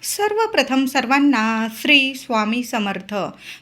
सर्वप्रथम सर्वांना श्री स्वामी समर्थ.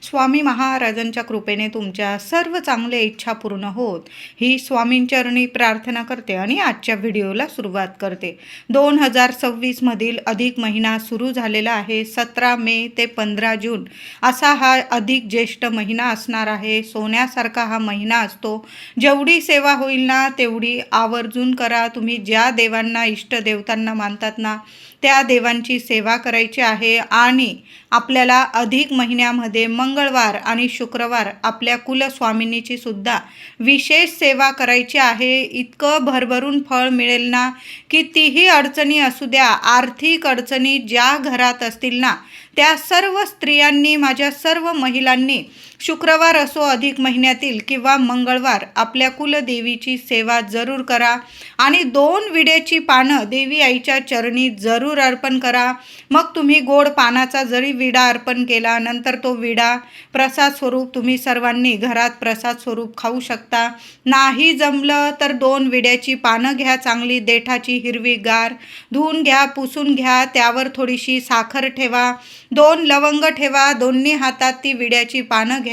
स्वामी महाराजांच्या कृपेने तुमच्या सर्व चांगल्या इच्छा पूर्ण होत ही स्वामींचरणी प्रार्थना करते आणि आजच्या व्हिडिओला सुरुवात करते. 2026 मधील अधिक महिना सुरू झालेला आहे. 17 मे ते 15 जून असा हा अधिक ज्येष्ठ महिना असणार आहे. सोन्यासारखा हा महिना असतो. जेवढी सेवा होईल ना तेवढी आवर्जून करा. तुम्ही ज्या देवांना इष्टदेवतांना मानतात ना त्या देवांची सेवा करायची आहे. आणि आपल्याला अधिक महिन्यामध्ये मंगळवार आणि शुक्रवार आपल्या कुलस्वामिनीची सुद्धा विशेष सेवा करायची आहे. इतकं भरभरून फळ मिळेल ना. कितीही अडचणी असू द्या, आर्थिक अडचणी ज्या घरात असतील ना त्या सर्व स्त्रियांनी, माझ्या सर्व महिलांनी शुक्रवार असो अधिक महिन्यातील किंवा मंगळवार आपल्या कुलदेवीची सेवा जरूर करा. आणि 2 विड्याची पानं देवी आईच्या चरणी जरूर अर्पण करा. मग तुम्ही गोड पानाचा जरी विडा अर्पण केला, नंतर तो विडा प्रसाद स्वरूप तुम्ही सर्वांनी घरात प्रसाद स्वरूप खाऊ शकता. नाही जमलं तर 2 विड्याची पानं घ्या, चांगली देठाची हिरवीगार, धुवून घ्या, पुसून घ्या. त्यावर थोडीशी साखर ठेवा, 2 लवंग ठेवा, दोन्ही हातात ती विड्याची पानं घ्या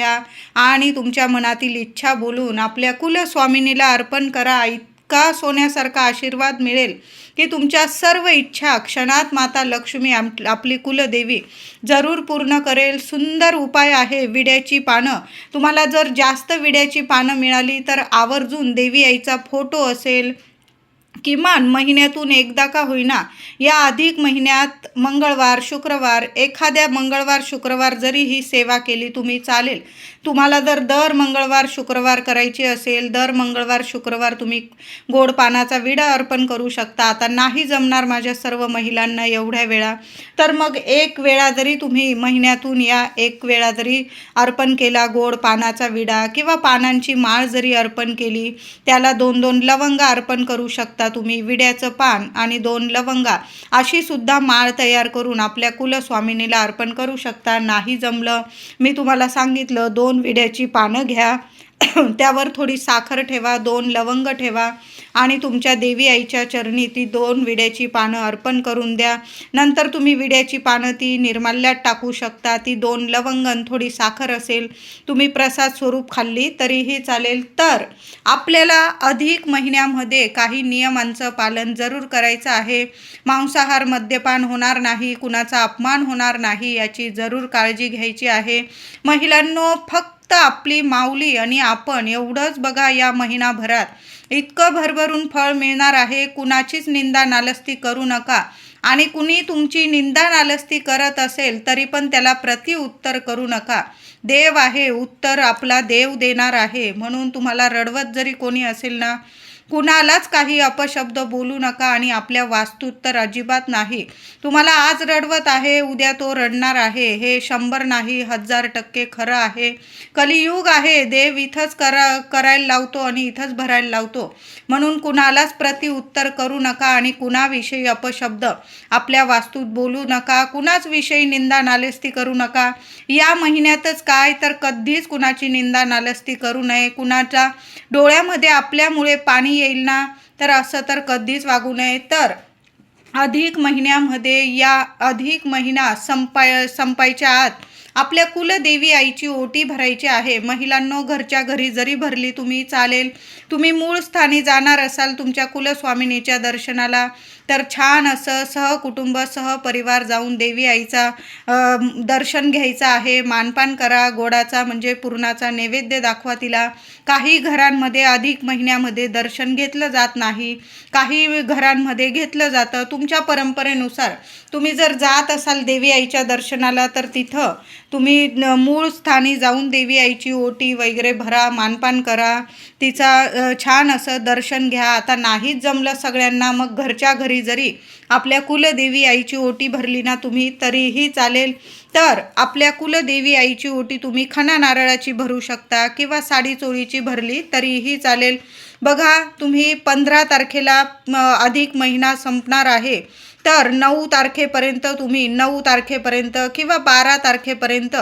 आणि तुमच्या मनातील इच्छा बोलून आपल्या कुलस्वामिनीला अर्पण करा. इतका सोन्यासारखा आशीर्वाद मिळेल की तुमच्या सर्व इच्छा क्षणात माता लक्ष्मी आपली कुलदेवी जरूर पूर्ण करेल. सुंदर उपाय आहे विड्याची पानं. तुम्हाला जर जास्त विड्याची पानं मिळाली तर आवर्जून देवी आईचा फोटो असेल, किमान महिन्यातून एकदा का होईना या अधिक महिन्यात मंगळवार शुक्रवार, एखाद्या मंगळवार शुक्रवार जरी ही सेवा केली तुम्ही चालेल. तुम्हाला जर दर मंगळवार शुक्रवार करायची असेल, दर मंगळवार शुक्रवार तुम्ही गोड पानाचा विडा अर्पण करू शकता. आता नाही जमणार माझ्या सर्व महिलांना एवढ्या वेळा, तर मग एक वेळा जरी तुम्ही महिन्यातून या एक वेळा जरी अर्पण केला गोड पानाचा विडा किंवा पानांची माळ जरी अर्पण केली, त्याला 2-2 लवंगा अर्पण करू शकता तुम्ही. विड्याचं पान आणि 2 लवंगा अशी सुद्धा माळ तयार करून आपल्या कुलस्वामिनीला अर्पण करू शकता. नाही जमलं, मी तुम्हाला सांगितलं, 2 विड्याची पानं घ्या, त्यावर थोडी साखर ठेवा, 2 लवंग ठेवा आणि तुमच्या देवी आईच्या चरणी ती 2 विड्याची पानं अर्पण करून द्या. नंतर तुम्ही विड्याची पानं ती निर्माल्यात टाकू शकता. ती 2 लवंग आणि थोडी साखर असेल, तुम्ही प्रसाद स्वरूप खाल्ली तरीही चालेल. तर आपल्याला अधिक महिन्यामध्ये काही नियमांचं पालन जरूर करायचं आहे. मांसाहार, मद्यपान होणार नाही, कुणाचा अपमान होणार नाही याची जरूर काळजी घ्यायची आहे. महिलांनो, फक्त आपली माऊली आणि आपण एवढंच बघा. या महिनाभरात इतकं भरभरून फळ मिळणार आहे. कुणाचीच निंदा नालस्ती करू नका. आणि कुणी तुमची निंदा नालस्ती करत असेल तरी पण त्याला प्रतिउत्तर करू नका. देव आहे, उत्तर आपला देव देणार आहे. म्हणून तुम्हाला रडवत जरी कोणी असेल ना, कुणालाच काही अपशब्द बोलू नका. आणि आपल्या वास्तूत तर अजिबात नाही. तुम्हाला आज रडवत आहे, उद्या तो रडणार आहे. हे 100 नाही 1000% खरं आहे. कलियुग आहे. देव इथंच करायला लावतो आणि इथंच भरायला लावतो. म्हणून कुणालाच प्रतिउत्तर करू नका आणि कुणाविषयी अपशब्द आपल्या वास्तूत बोलू नका. कुणाच विषयी निंदा नालस्ती करू नका. या महिन्यातच काय तर कधीच कुणाची निंदा नालस्ती करू नये. कुणाच्या डोळ्यामध्ये आपल्यामुळे पाणी येईल ना, तर असं तर कधीच वागू नये. तर अधिक महिन्यामध्ये या अधिक महिना संपायच्या आत आपल्या कुलदेवी आईची ओटी भरायची आहे. महिलांनो, घरच्या घरी जरी भरली तुम्ही चालेल. तुम्ही मूळ स्थानी जाणार असाल तुमच्या कुलस्वामिनीच्या दर्शनाला, तर छान असं सहकुटुंब सहपरिवार जाऊन देवी आईचा दर्शन घ्यायचं आहे. मानपान करा, गोडाचा म्हणजे पुरणाचा नैवेद्य दाखवा तिला. काही घरांमध्ये अधिक महिन्यामध्ये दर्शन घेतलं जात नाही, काही घरांमध्ये घेतलं जातं. तुमच्या परंपरेनुसार तुम्ही जर जात असाल देवी आईच्या दर्शनाला तर तिथं तुम्ही मूळ स्थानी जाऊन देवी आईची ओटी वगैरे भरा, मानपान करा, तिचा छान असं दर्शन घ्या. आता नाहीच जमलं सगळ्यांना, मग घरच्या घरी जरी आपल्या कुलदेवी आईची ओटी भरली ना तुम्ही तरीही चालेल. तर आपल्या कुलदेवी आईची ओटी तुम्ही खणा नारळाची भरू शकता किंवा साडी चोळीची भरली तरीही चालेल. बघा, तुम्ही 15 तारखेला अधिक महिना संपणार आहे, तर 9 तारखेपर्यंत तुम्ही 9 तारखेपर्यंत किंवा 12 तारखेपर्यंत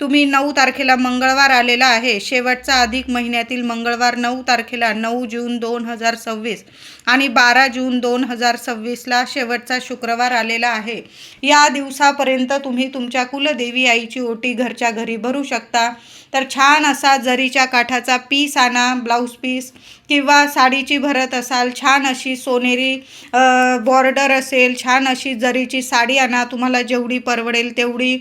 तुम्ही 9 तारखेला मंगळवार आलेला आहे. शेवटचा अधिक महिन्यातील मंगळवार 9 तारखेला 9 जून 2026 आणि 12 जून 2026ला शेवटचा शुक्रवार आलेला आहे. या दिवसापर्यंत तुम्ही तुमच्या कुलदेवी आईची ओटी घरच्या घरी भरू शकता. तर छान असा जरीच्या काठाचा पीस आणा, ब्लाऊज पीस किंवा साडीची भरत असाल, छान अशी सोनेरी बॉर्डर असेल, छान अशी जरीची साडी आणा, तुम्हाला जेवढी परवडेल तेवढी.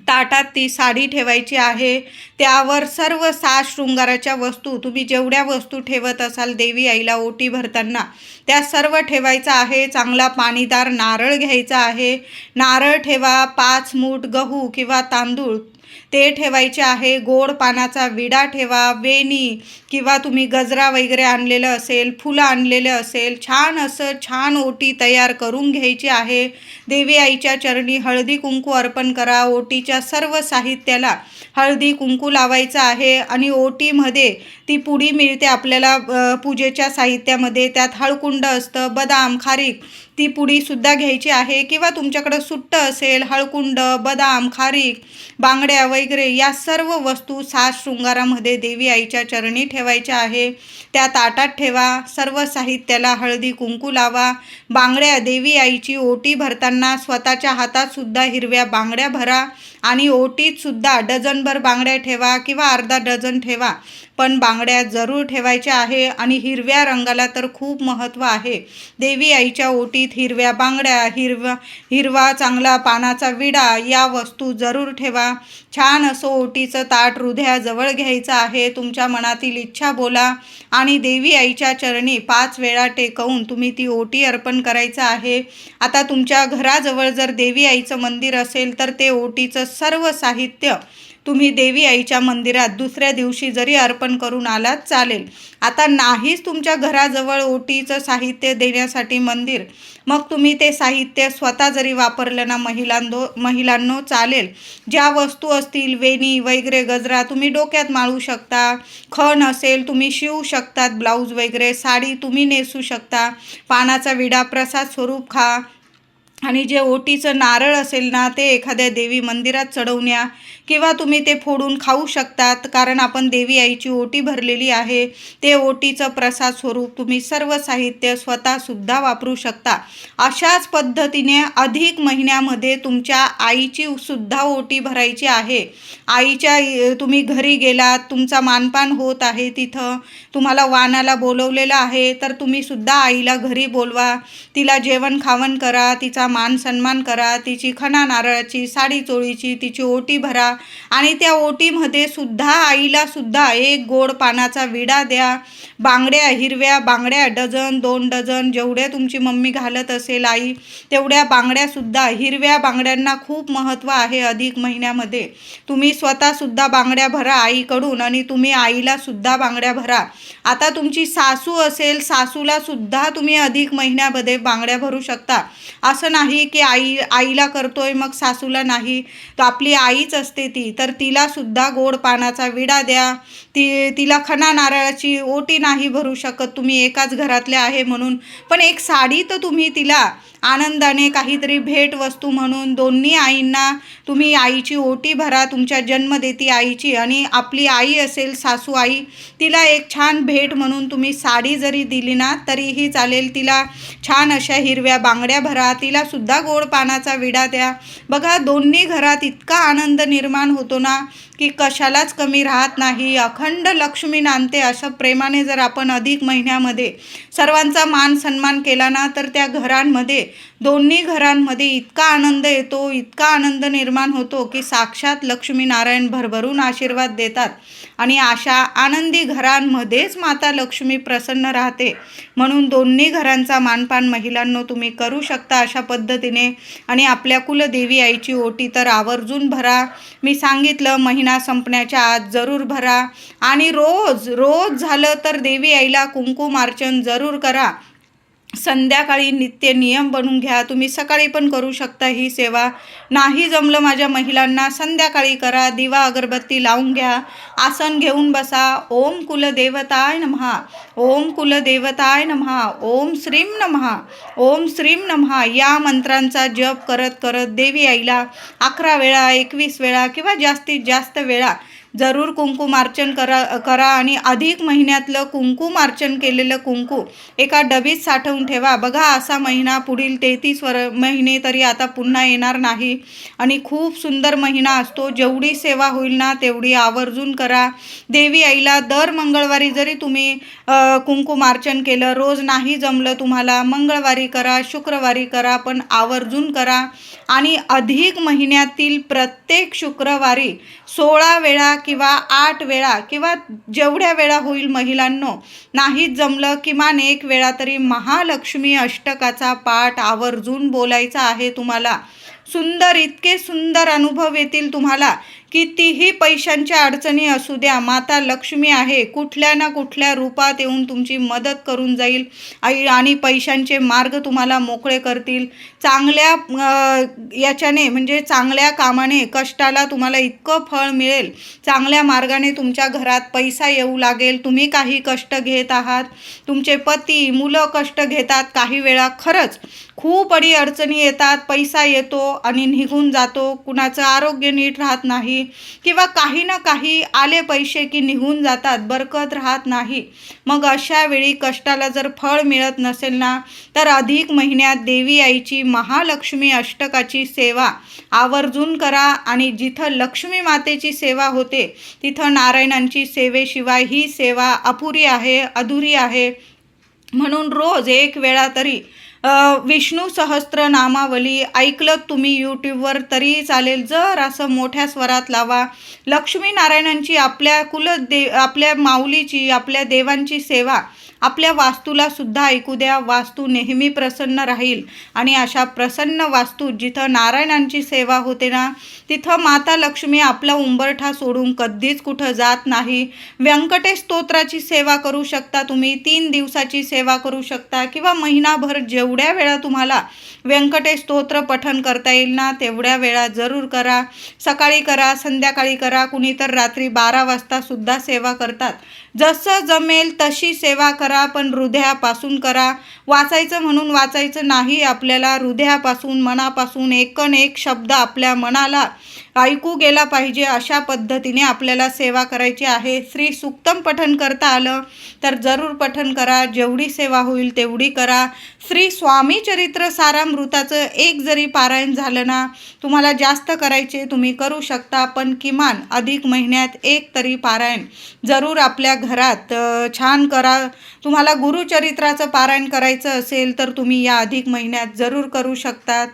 ताटात ती साडी ठेवायची आहे. त्यावर सर्व 6 शृंगाराच्या वस्तू, तुम्ही जेवढ्या वस्तू ठेवत असाल देवी आईला ओटी भरताना त्या सर्व ठेवायचं आहे. चांगला पाणीदार नारळ घ्यायचा आहे. नारळ ठेवा. 5 मूठ गहू किंवा तांदूळ ते ठेवायचे आहे. गोड पानाचा विडा ठेवा. वेणी किंवा तुम्ही गजरा वगैरे आणलेलं असेल, फुलं आणलेलं असेल, छान ओटी तयार करून घ्यायची आहे. देवी आईच्या चरणी हळदी कुंकू अर्पण करा. ओटीच्या सर्व साहित्याला हळदी कुंकू लावायचं आहे. आणि ओटीमध्ये ती पुडी मिळते आपल्याला पूजेच्या साहित्यामध्ये, त्यात हळकुंड असतं, बदाम, खारीक, ती पुडीसुद्धा घ्यायची आहे. किंवा तुमच्याकडं सुट्ट असेल, हळकुंड, बदाम, खारीक, बांगड्या वगैरे या सर्व वस्तू 6 शृंगारामध्ये देवी आईच्या चरणी ठेवायच्या आहे. त्या ताटात ठेवा. सर्व साहित्याला हळदी कुंकू लावा. बांगड्या, देवी आईची ओटी भरताना स्वतःच्या हातात सुद्धा हिरव्या बांगड्या भरा आणि ओटीत सुद्धा डझनभर बांगड्या ठेवा किंवा अर्धा डझन ठेवा, पण बांगड्या जरूर ठेवायच्या आहे. आणि हिरव्या रंगाला तर खूप महत्त्व आहे. देवी आईच्या ओटीत हिरव्या बांगड्या, हिरवा चांगला पानाचा विडा या वस्तू जरूर ठेवा. छान असं ओटीचं ताट हृदयाजवळ घ्यायचं आहे. तुमच्या मनातील इच्छा बोला आणि देवी आईच्या चरणी 5 वेळा टेकवून तुम्ही ती ओटी अर्पण करायचं आहे. आता तुमच्या घराजवळ जर देवी आईचं मंदिर असेल तर ते ओटीचं सर्व साहित्य तुम्ही देवी आईच्या मंदिरात दुसऱ्या दिवशी जरी अर्पण करून आलात चालेल. आता नाहीच तुमच्या घराजवळ ओटीचं साहित्य देण्यासाठी मंदिर, मग तुम्ही ते साहित्य स्वतः जरी वापरलं ना महिलांनो चालेल. ज्या वस्तू असतील, वेणी वगैरे, गजरा तुम्ही डोक्यात माळू शकता. खण असेल तुम्ही शिवू शकतात, ब्लाऊज वगैरे, साडी तुम्ही नेसू शकता. पानाचा विडा प्रसाद स्वरूप खा. आणि जे ओटीचं नारळ असेल ना ते एखाद्या देवी मंदिरात चढवण्या किंवा तुम्ही ते फोडून खाऊ शकतात, कारण आपण देवी आईची ओटी भरलेली आहे. ते ओटीचं प्रसाद स्वरूप तुम्ही सर्व साहित्य स्वतःसुद्धा वापरू शकता. अशाच पद्धतीने अधिक महिन्यामध्ये तुमच्या आईची सुद्धा ओटी भरायची आहे. आईच्या तुम्ही घरी गेलात, तुमचा मानपान होत आहे, तिथं तुम्हाला वाणाला बोलवलेलं आहे, तर तुम्ही सुद्धा आईला घरी बोलवा. तिला जेवण खावण करा, तिचा मान सन्मान करा, तिची खणा नारळाची, साडी चोळीची, तिची ओटी भरा. आणि त्या ओटीमध्ये सुद्धा आईला सुद्धा 1 गोड पानाचा विडा द्या. बांगड्या, हिरव्या बांगड्या डझन 2 डझन जेवढ्या तुमची मम्मी घालत असेल आई, तेवढ्या बांगड्यासुद्धा. हिरव्या बांगड्यांना खूप महत्त्व आहे अधिक महिन्यामध्ये. तुम्ही स्वतःसुद्धा बांगड्या भरा आईकडून आणि तुम्ही आईला सुद्धा बांगड्या भरा. आता तुमची सासू असेल, सासूला सुद्धा तुम्ही अधिक महिन्यामध्ये बांगड्या भरू शकता. असं नाही की आईला करतोय मग सासूला नाही, तर आपली आईच असते ती, तर तिला सुद्धा गोड पानाचा विडा द्या. तिला खणा नारळाची ओटी नाही भरू शकत तुम्ही एकाच घरातल्या आहे म्हणून, पण एक साडी तर तुम्ही तिला आनंदाने काहीतरी भेट वस्तू म्हणून दोन्ही आईंना तुम्ही आईची ओटी भरा, तुमच्या जन्मदेती आईची. आणि आपली आई असेल सासू आई, तिला एक छान भेट म्हणून तुम्ही साडी जरी दिली ना तरीही चालेल. तिला छान अशा हिरव्या बांगड्या भरा, तिला सुद्धा गोड पानाचा विडा द्या. बघा दोन्ही घरात इतका आनंद निर्माण होतो ना की कशालाच कमी राहत नाही. अखंड लक्ष्मी नांदते. अशा प्रेमाने जर आपण अधिक महिन्यामध्ये सर्वांचा मान सन्मान केला ना तर त्या घरांमध्ये, दोन्ही घरांमध्ये इतका आनंद येतो, इतका आनंद निर्माण होतो की साक्षात लक्ष्मीनारायण भरभरून आशीर्वाद देतात. आणि अशा आनंदी घरांमध्येच माता लक्ष्मी प्रसन्न राहते. म्हणून दोन्ही घरांचा मानपान महिलांनो तुम्ही करू शकता अशा पद्धतीने. आणि आपल्या कुलदेवी आईची ओटी तर आवर्जून भरा. मी सांगितलं महिना संपण्याच्या आत जरूर भरा. आणि रोज झालं तर देवी आईला कुंकुमार्चन जरूर करा. संध्याकाळी नित्य नियम बनवून घ्या. तुम्ही सकाळी पण करू शकता ही सेवा. नाही जमलं माझ्या महिलांना संध्याकाळी करा. दिवा अगरबत्ती लावून घ्या. आसन घेऊन बसा. ओम कुलदेवताय नमः, ओम कुलदेवताय नमः, ओम श्रीम नमः, ओम श्रीम नमः या मंत्रांचा जप करत करत देवी आईला 11 वेळा, 21 वेळा किंवा जास्तीत जास्त वेळा जरूर कुंकुमार्चन करा आणि अधिक महिन्यातलं कुंकुमार्चन केलेलं कुंकू एका डबीत साठवून ठेवा. बघा, असा महिना पुढील 33 महिने तरी आता पुन्हा येणार नाही आणि खूप सुंदर महिना असतो. जेवढी सेवा होईल ना तेवढी आवर्जून करा. देवी आईला दर मंगळवारी जरी तुम्ही कुंकुमार्चन केलं, रोज नाही जमलं तुम्हाला, मंगळवारी करा, शुक्रवारी करा, पण आवर्जून करा. आणि अधिक महिन्यातील प्रत्येक शुक्रवारी 16 वेळा किंवा 8 वेळा किंवा जेवढ्या वेळा होईल महिलांनो, नाहीच जमलं किमान 1 वेळा तरी महालक्ष्मी अष्टकाचा पाठ आवर्जून बोलायचा आहे तुम्हाला. सुंदर, इतके सुंदर अनुभव येतील तुम्हाला. कितीही पैशांच्या अडचणी असू द्या, माता लक्ष्मी आहे, कुठल्या ना कुठल्या रूपात येऊन तुमची मदत करून जाईल आणि पैशांचे मार्ग तुम्हाला मोकळे करतील. चांगल्या याच्याने म्हणजे चांगल्या कामाने, कष्टाला तुम्हाला इतकं फळ मिळेल. चांगल्या मार्गाने तुमच्या घरात पैसा येऊ लागेल. तुम्ही काही कष्ट घेत आहात, तुमचे पती मुलं कष्ट घेतात, काही वेळा खरंच खूप अडचणी येतात, पैसा येतो आणि निघून जातो, कुणाचं आरोग्य नीट राहत नाही किंवा काही ना काही आले पैसे की निघून जातात, बरकत राहत नाही. मग अशा वेळी कष्टाला जर फळ मिळत नसेल ना, तर अधिक महिन्यात देवी आईची महालक्ष्मी अष्टकाची सेवा आवर्जून करा. आणि जिथं लक्ष्मी मातेची सेवा होते तिथं नारायणांची सेवेशिवाय ही सेवा अपुरी आहे, अधुरी आहे. म्हणून रोज 1 वेळा तरी विष्णू सहस्त्रनामावली ऐकलं तुम्ही यूट्यूबवर तरी चालेल, जर असं मोठ्या स्वरात लावा. लक्ष्मी नारायणांची, आपल्या माऊलीची, आपल्या देवांची सेवा आपल्या वास्तूला सुद्धा ऐकू द्या. वास्तू नेहमी प्रसन्न राहील आणि अशा प्रसन्न वास्तू जिथं नारायणांची सेवा होते ना, तिथं माता लक्ष्मी आपला उंबरठा सोडून कधीच कुठं जात नाही. व्यंकटेश स्तोत्राची सेवा करू शकता तुम्ही, 3 दिवसाची सेवा करू शकता किंवा महिनाभर जेवढ्या वेळा तुम्हाला व्यंकटेश स्तोत्र पठण करता येईल ना तेवढ्या वेळा जरूर करा. सकाळी करा, संध्याकाळी करा, कुणी तर रात्री 12 वाजता सुद्धा सेवा करतात. जसं जमेल तशी सेवा करा, पण हृदयापासून करा. वाचायचं म्हणून वाचायचं नाही, आपल्याला हृदयापासून, मनापासून एकन एक शब्द आपल्या मनाला ऐकू गेला पाहिजे, अशा पद्धतीने आपल्याला सेवा करायची आहे. श्री सूक्तम पठण करता आलं तर जरूर पठण करा, जेवढी सेवा होईल तेवढी करा. श्री स्वामी चरित्र सारामृताचं 1 जरी पारायण झालं ना, तुम्हाला जास्त करायचे तुम्ही करू शकता, पण किमान अधिक महिन्यात 1 तरी पारायण जरूर आपल्या घरात छान करा. तुम्हाला गुरुचरित्राचं पारायण करायचं असेल तर तुम्ही या अधिक महिन्यात जरूर करू शकता.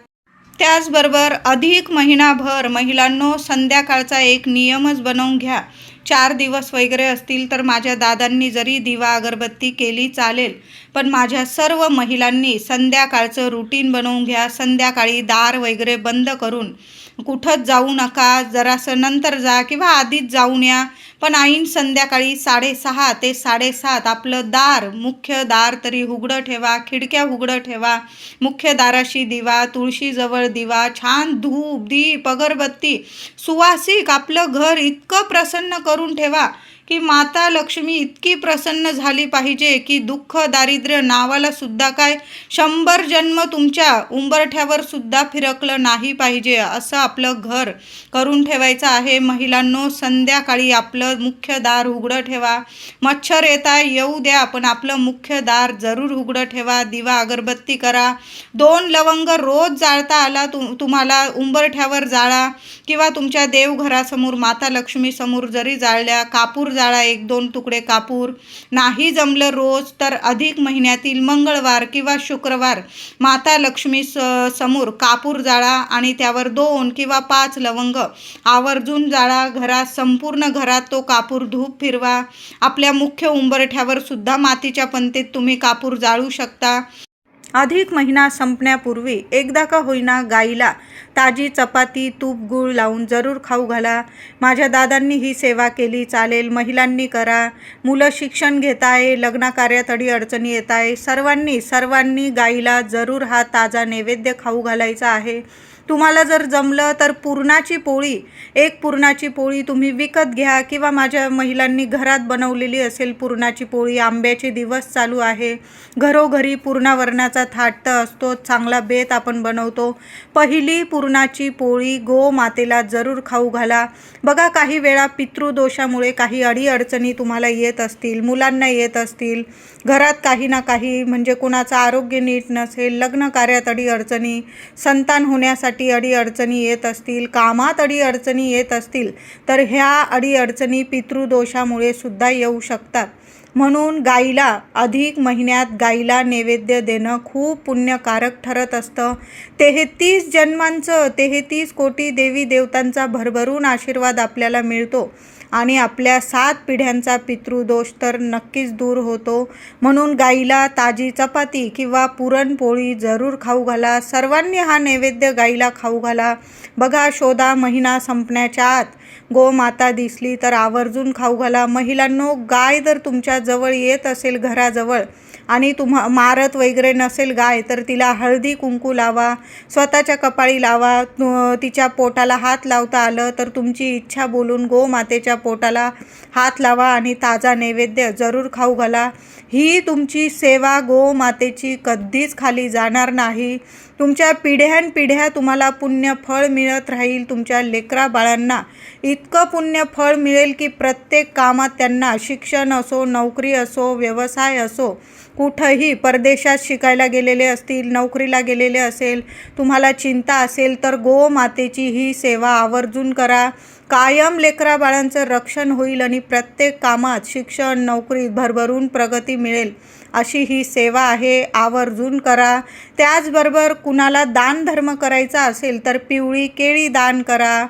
त्याचबरोबर अधिक महिनाभर महिलांनो, संध्याकाळचा एक नियमच बनवून घ्या. 4 दिवस वगैरे असतील तर माझ्या दादांनी जरी दिवा अगरबत्ती केली चालेल, पण माझ्या सर्व महिलांनी संध्याकाळचं रुटीन बनवून घ्या. संध्याकाळी दार वगैरे बंद करून कुठंच जाऊ नका. जरासं नंतर जा किंवा आधीच जाऊन या, पण ऐन संध्याकाळी 6:30 ते 7:30 आपलं दार, मुख्य दार तरी उघडं ठेवा, खिडक्या उघडं ठेवा. मुख्य दाराशी दिवा, तुळशीजवळ दिवा, छान धूप, दीप, अगरबत्ती, सुवासिक आपलं घर इतकं प्रसन्न करून ठेवा की माता लक्ष्मी इतकी प्रसन्न झाली पाहिजे की दुःख दारिद्र्य नावाला सुद्धा काय 100 जन्म तुमच्या उंबरठ्यावर सुद्धा फिरकलं नाही पाहिजे, असं आपलं घर करून ठेवायचं आहे. महिलांनो, संध्याकाळी आपलं मुख्य दार उघडं ठेवा. मच्छर येऊ द्या, पण आपलं मुख्य दार जरूर उघडं ठेवा. दिवा अगरबत्ती करा. 2 लवंग रोज जाळता आला तुम्हाला उंबरठ्यावर जाळा किंवा तुमच्या देवघरासमोर माता लक्ष्मी समोर जरी जाळल्या. कापूर जाळा, 1-2 तुकडे कापूर. नाही जमलं रोज तर अधिक महिन्यातील मंगळवार किंवा शुक्रवार माता लक्ष्मी समोर कापूर जाळा आणि त्यावर 2 किंवा 5 लवंग आवर्जून जाळा. संपूर्ण घरात तो कापूर धूप फिरवा. आपल्या मुख्य उंबरठ्यावर सुद्धा मातीच्या पंतीत तुम्ही कापूर जाळू शकता. अधिक महिना संपण्यापूर्वी एकदा का होईना गाईला ताजी चपाती, तूप, गूळ लावून जरूर खाऊ घाला. माझ्या दादांनी ही सेवा केली चालेल, महिलांनी करा. मुलं शिक्षण घेत आहे, लग्नकार्यात अडचणी येत आहे, सर्वांनी गाईला जरूर हा ताजा नैवेद्य खाऊ घालायचा आहे. तुम्हाला जर जमलं तर पुरणाची पोळी, एक पुरणाची पोळी तुम्ही विकत घ्या किंवा माझ्या महिलांनी घरात बनवलेली असेल पुरणाची पोळी. आंब्याचे दिवस चालू आहे, घरोघरी पुरणावरणाचा थाट तर असतो, चांगला बेत आपण बनवतो. पहिली पुरणाची पोळी गोमातेला जरूर खाऊ घाला. बघा, काही वेळा पितृदोषामुळे काही अडीअडचणी तुम्हाला येत असतील, मुलांना येत असतील, घरात काही ना काही म्हणजे कोणाचं आरोग्य नीट नसेल, लग्न कार्यात अडीअडचणी, संतान होण्यासाठी अडीअडचणी येत असतील, कामात अडीअडचणी येत असतील, तर ह्या अडीअडचणी पितृदोषामुळे सुद्धा येऊ शकतात. म्हणून गाईला अधिक महिन्यात गाईला नैवेद्य देणं खूप पुण्यकारक ठरत असतं. 33 जन्मांचं 33 कोटी देवी देवतांचा भरभरून आशीर्वाद आपल्याला मिळतो आणि आपल्या 7 पिढ्यांचा पितृदोष तर नक्कीच दूर होतो. म्हणून गाईला ताजी चपाती किंवा पुरणपोळी जरूर खाऊ घाला. सर्वांनी हा नैवेद्य गाईला खाऊ घाला. बघा, शोधा, महिना संपण्याच्या आत गोमाता दिसली तर आवर्जून खाऊ घाला. महिलांनो, गाय जर तुमच्या जवळ येत असेल घराजवळ आणि मारत वगैरे नसेल गाय, तर तिला हळदी कुंकू लावा, स्वतःच्या कपाळी लावा. तिच्या पोटाला हात लावता आलं तर तुमची इच्छा बोलून गोमातेच्या पोटाला हात लावा आणि ताजा नैवेद्य जरूर खाऊ घाला. ही तुमची सेवा गोमातेची कधीच खाली जाणार नाही. तुमच्या पिढ्यानपिढ्या तुम्हाला पुण्यफळ मिळत राहील. तुमच्या लेकरा बाळांना इतकं पुण्यफळ मिळेल की प्रत्येक कामात त्यांना, शिक्षण असो, नोकरी असो, व्यवसाय असो, कुठंही परदेशात शिकायला गेलेले असतील, नोकरीला गेलेले असेल, तुम्हाला चिंता असेल तर गोमातेची ही सेवा आवर्जून करा. कायम लेकरा बाळांचं रक्षण होईल आणि प्रत्येक कामात, शिक्षण, नोकरीत भरभरून प्रगती मिळेल अशी ही सेवा आहे. आवर्जून करा. त्याचबरोबर कुणाला दानधर्म करायचा असेल तर पिवळी केळी दान करा.